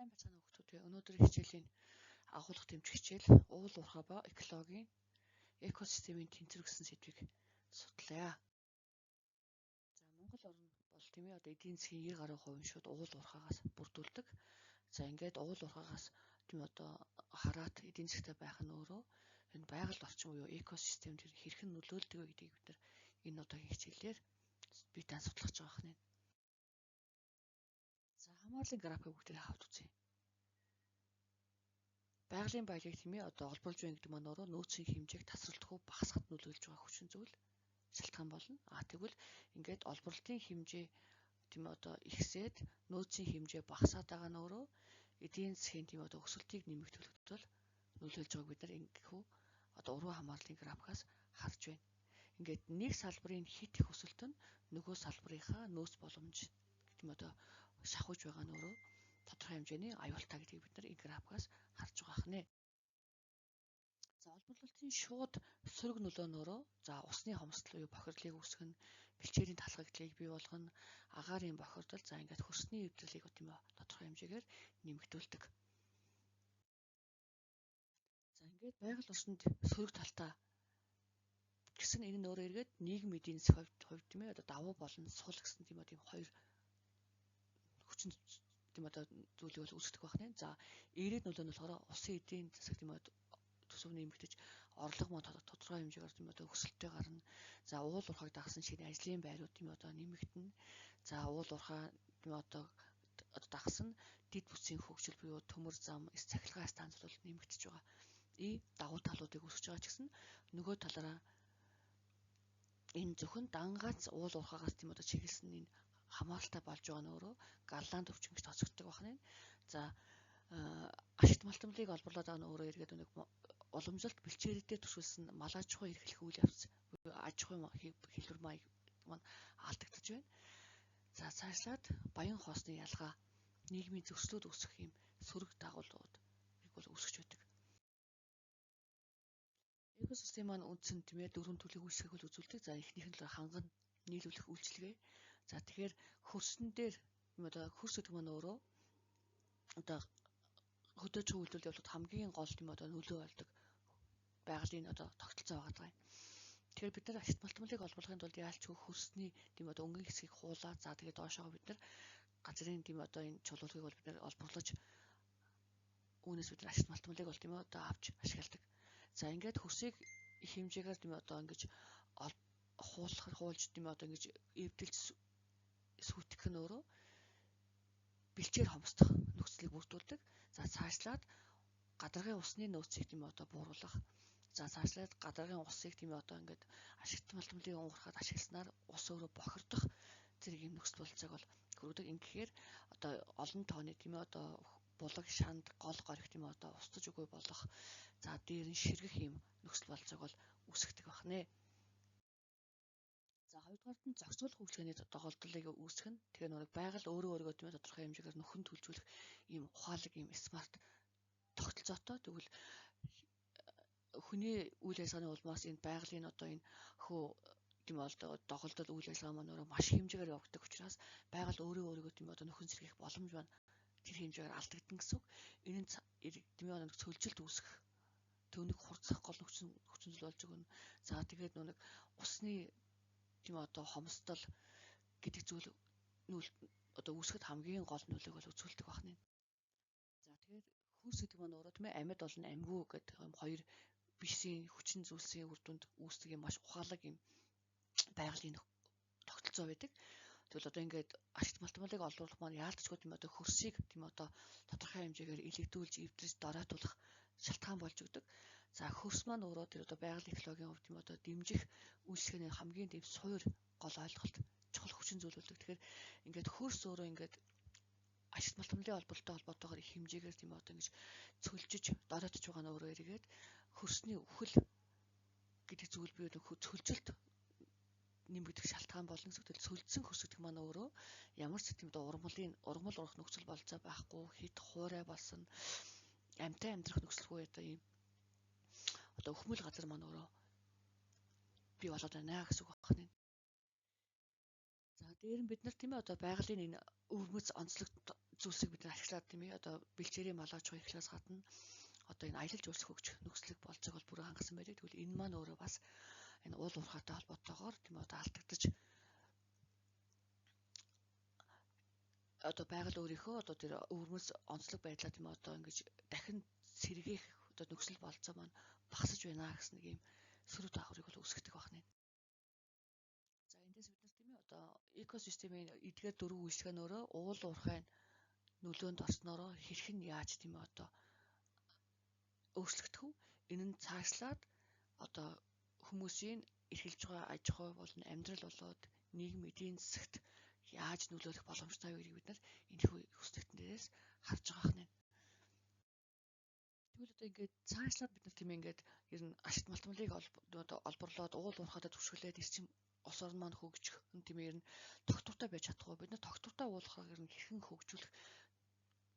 Сайн байцгаана уу хүүхдүүд. Өнөөдрийн хичээлийн агуулга дэмжих хичээл уул уурхай ба экологийн экосистемийн тэнцвэр гэсэн сэдвийг судлаа. За Монгол орн бол тийм ээ одоо эдийн засгийн 90% нь шууд уул уурхайгаас бүрдүүлдэг. За ингээд уул уурхайгаас тийм одоо хараад эдийн засгтай байх нь өөрөө энэ байгаль орчин буюу экосистемд хэрхэн нөлөөлдөг вэ гэдгийг бид нар энэ удаагийн хичээлээр бие даан судлах гэж байгаа хэрнээ. За хамаарлын график бүгдээ хавд үзье. Байгалийн баялаг тийм ээ одоо олборлж байна гэдэг маань өөрөө нөөцийн хэмжээг тасралтгүй багасгахад нөлөөлж байгаа хүчин зүйл шалтгаан болно. Тэгвэл ингээд олборлолтын хэмжээ тийм ээ одоо ихсээд нөөцийн хэмжээ багасаад байгаа нь өөрөө эдийн засгийн тийм одоо өсөлтийг нэмэх төлөвлөлтөд нөлөөлж байгааг бид нар ингэхүү одоо урван хамаарлын графикаас харж байна. Ингээд нэг салбарын хит их өсөлт нь нөгөө салбарынхаа нөөц боломж тийм одоо шахууж байгаа нь өөрөө тодорхой хэмжээний аюултай гэдгийг бид нар энэ графикаас харж байгаа хэрнээ. За олборлолтын шууд сөрөг нөлөө нь өөрөө за усны хомсдол буюу бохирлыг үүсгэн, бэлчээрийн талхагдлыг бий болгоно, агаарын бохирдол за ингээд хөрсний эвдрэлийг тийм ээ тодорхой хэмжээгээр нэмэгдүүлдэг. За ингээд байгаль орчинд сөрөг талтай гэсэн энэ нь өөрөө эргээд нийгэм эдийн засгийн хувьд тийм ээ одоо давуу болон сул гэсэн тийм хоёр хүчин тийм одоо зүйлийг бол үүсгэх байх нэ. За ирээд нөлөө нь болохоор усын эдийн засаг тийм төсөв нэмэгдэж орлого мод тодорхой хэмжээгээр тийм одоо өсөлттэй гарна. За уул уурхайг дагсан шинэ ажлын байрууд тийм одоо нэмэгдэнэ. За уул уурхай тийм одоо дагсан дэд бүтцийн хөгжил буюу төмөр зам, цахилгаан станцууд нэмэгдэж байгаа. Давуу талуудыг үүсгэж байгаа ч гэсэн нөгөө талаараа энэ зөвхөн дангац уул уурхайгаас тийм одоо чиглэсэн энэ хамааралтай болж байгаа нь өөрөө гарлаанд өвчин гэж тооцогддог байна. За ашигт малтмлыг олборлоод байгаа нь өөрөө эргээд нэг уламжилт бэлчээртэй төсвөлсөн мал аж ахуй эрхлэх үйл явц буюу аж ахуй хэлбэр маяг маань алдагдаж байна. За цаашлаад баян хоосны ялгаа, нийгмийн зөрчлүүд үүсэх юм сөрөг дагуулууд бол үүсгэж байдаг. Экосистем маань үндсэн тийм ээ дөрвөн төлөв үйлчлэгийг бол үзүүлдэг. За эхнийх нь ханган нийлүүлэх үйлчилгээ. За тэгэхээр хөрсөн дээр одоо хөрс гэдэг маань өөрөө одоо хөдөөж үйлдвэрлэл явуулахад хамгийн гол тийм одоо нөлөө болдог байгалийн одоо тогтолцоо байгаа юм. Тэгэхээр бид нар ашигт малтмлыг олборлохын тулд яалч хөрсний тийм одоо өнгийн хэсгийг хуулаад за тэгээд доошоо бид нар газрын тийм одоо энэ чулуулгыг бол бид нар олборлож үүнээс бид нар ашигт малтмлыг бол тийм одоо авч ашигладаг. За ингээд хөрсийг их хэмжээгээр тийм одоо ингэж хуулж тийм одоо ингэж эвдэлж сүйтгэх нь өөрөө бэлчээр хомсдох нөхцөлийг бүрдүүлдэг. За цаашлаад гадаргын усны нөөцийг тийм одоо бууруулах. За цаашлаад гадаргын усыг тийм одоо ингээд ашигт малтмлыг уурхаад ашигласнаар ус өөрөө бохирдох зэрэг юм нөхцөл болцоог бол хүргэдэг. Ингэхээр одоо олон тооны тийм одоо булаг, шанд, гол горих тийм одоо устж үгүй болох. За дээр нь ширгэх юм нөхцөл болцоог бол үүсгдэг байна. За хоёрдугаарт нь зохицуулах үйлчилгээний доголдолыг үүсгэх нь тэгэхээр нэг байгаль өөрийгөө тийм тодорхой хэмжээгээр нөхөн төлжүүлэх ийм ухаалаг ийм смарт тогтолцоотой. Тэгвэл хүний үйл ажиллагааны улмаас энэ байгалийн одоо энэ тийм доголдол үйл ажиллагаа маань өөрөө маш хэмжээгээр явагддаг учраас байгаль өөрийгөө тийм одоо нөхөн сэргийх боломж маань тэр хэмжээгээр алдагдана гэсэн үг. Энэ нь тийм нэг цөлжилт үүсгэх төвнийг хурцсах гол хүчин зүйл болж өгнө. За тэгээд нэг усны тийм одоо хомсдол гэдэг зүйл одоо үүсгэхэд хамгийн гол нөлөөг бол үзүүлдэг байна. За тэгэхээр хөрс гэдэг маань өөрөө тийм амьд болон амьгүй гэдэг хоёр бишийн хүчин зүйлсийн үр дүнд үүсдэг юм маш ухаалаг юм байгалийн тогтолцоо байдаг. Тэгвэл одоо ингээд ашигт малтмлыг олборлох маань яалтчгүй тийм одоо хөрсийг тийм одоо тодорхой хэмжээгээр илэгдүүлж эвдрэж дороотуулах шалтгаан болж өгдөг. За хөрс маань өөрөө тэр одоо байгалийн экологийн хувьд тийм одоо дэмжих үйлчлэгээний хамгийн дэв суур гол ойлголт чухал хүчин зүйл болдог. Тэгэхээр ингээд хөрс өөрөө ингээд ашигт малтмлын олборлолтой холбоотойгоор их хэмжээгээр тийм одоо ингэж цөлжиж дороотож байгаа нь өөрөө эргээд хөрсний үхэл гэдэг зүйл бий цөлжилт нэмэгдэх шалтгаан болно гэсэн үг. Цөлдсөн хөрс гэдэг маань өөрөө ямар ч тийм ургамал урах нөхцөл болцоо байхгүй, хит хуурай болсон амьтан амьдрах нөхцөлгүй одоо ийм одоо өхмөл газар маань өөрөө бий болоод байна гэсэн үг байна. За дээр нь бид нар тийм ээ одоо байгалийн энэ өвмөц онцлог зүйлсийг бид ашиглаад тийм ээ одоо бэлчээрийн малгаж байгаа ихлээс гадна одоо энэ аялал жуулчлал хөгжих нөхцөлийг болцоог бол бүрэн хангасан байдаг. Тэгвэл энэ маань өөрөө бас энэ уул уурхайтай холбоотойгоор тийм ээ одоо алдагдаж одоо байгаль өөрийнхөө одоо тэр өвөрмөц онцлог байдлаа тийм ээ одоо ингэж дахин сэргээх одоо нөхцөл болцоо маань багасж байна гэсэн нэг юм сөрөг давхрыг бол үүсгдэг байна. За эндээс бид нар тийм ээ одоо экосистемийн эдгээр дөрвөн үйлчлэгээнөөрөө уул уурхайн нөлөөнд орсноороо хэрхэн яаж тийм ээ одоо өөрчлөгдөх вэ? Энэ нь цаашлаад одоо хүмүүсийн эрхэлж байгаа аж ахуй болон амьдрал болоод нийгэм эдийн засагт яаж нөлөөлөх боломжтой вэ гэдгийг бид нар энэ хүслэгтэн дээрээс харж байгаа хэрнээ. Тэгвэл одоо ингээд цаашлаад бид нар тийм ингээд ер нь ашигт малтмалыг олборлоод уул уурхайдаа түшгэлээд эрчим ус орн маань хөгжих тийм ер нь тогтвортой байж чадахгүй. Бид нар тогтвортой уул уурхайг ер нь хэрхэн хөгжүүлэх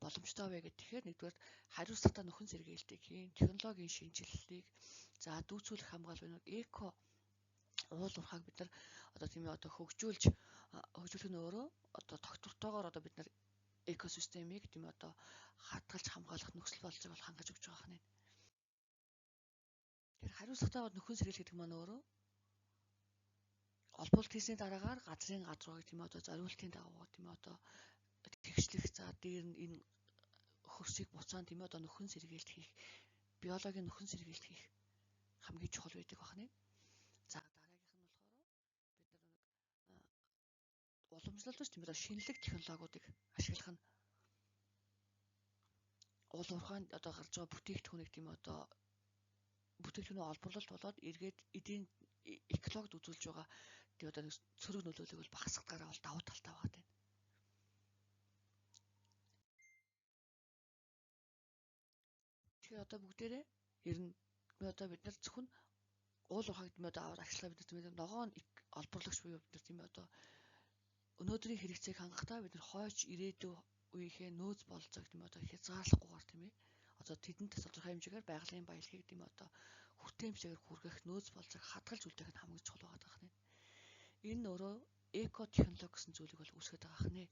боломжтой вэ гэдэг. Тэгэхээр нэгдүгээр хариуцлагатай нөхөн сэргээлтийг хийн, технологийн шинжилэлтийг за дүүцүүлэх хамгаалал нэг эко уул уурхайг бид нар одоо тийм ээ одоо хөгжүүлэх нь өөрөө одоо тогтвортойгоор одоо бид нар экосистемийг тийм ээ одоо хадгалж хамгаалах нөхцөл болцоог бол хангаж өгч байгаа хэрнээ. Тэгэхээр хариуцлагатай нөхөн сэргээлт гэдэг маань өөрөө олборлт хийсний дараагаар газрын гадрууг тийм ээ одоо зориултын дагуу тийм ээ одоо тэгшлэх за дээр нь энэ хөрсийг буцаан тийм ээ одоо нөхөн сэргээлт хийх, биологийн нөхөн сэргээлт хийх хамгийн чухал байдаг байна. За дараагийнх нь болохоор бид нар нэг уламжлалт тийм ээ шинэлэг технологиудыг ашиглах нь уул уурхайнд одоо гарч байгаа бүтээгдэхүүнийг тийм ээ одоо бүтээгдэхүүний олборлолт болоод эргээд эдийн экологид үзүүлж байгаа тийм одоо нэг цөрөг нөлөөлөлийг бол багасгахаараа бол давуу талтай байгаа тийм. Тэгэхээр одоо бүгдээрээ ер нь одоо бид нар зөвхөн уул уурхайг тийм одоо аваад ашиглаа бид нар тийм ногоон олборлагч буюу бид нар тийм одоо өнөөдрийн хэрэгцээг хангахдаа бид нар хойч ирээдүй үеийнхээ нөөц бололцоог тийм одоо хязгаарлахгүйгээр тийм одоо тэдэнд тодорхой хэмжээгээр байгалийн баялагийг тийм одоо хүртээмжтэйгээр хүргэх нөөц бололцоог хадгалж үлдээх нь хамгийн чухал байгаа даа. Энэ нь өөрөө эко технологи гэсэн зүйлийг бол үүсгэж байгаа хэрнээ.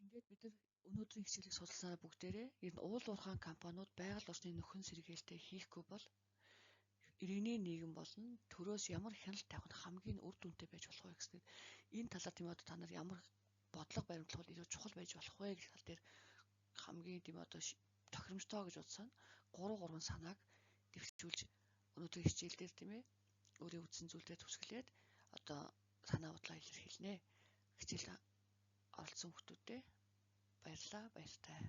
Ингээд бид нар өнөөдрийн хичээлийг судалсанаа бүгдээрээ ер нь уул уурхайн компаниуд байгаль орчны нөхөн сэргээлтээ хийхгүй бол иргэний нийгэм болон төрөөс ямар хяналт тавих нь хамгийн үр дүнтэй байж болох вэ гэснээр энэ талаар тийм одоо та нар ямар бодлого баримтлах бол илүү чухал байж болох вэ гэх тал дээр хамгийн тийм одоо тохиромжтой гэж бодсон 3 санааг дэвшүүлж өнөөдрийн хичээл дээр тийм ээ өөрийн үзсэн зүйлдээ түсгэлээд одоо санаа бодлоо илэрхийлнэ. Хичээл оролцсон хүмүүстээ баярлалаа, баяртай.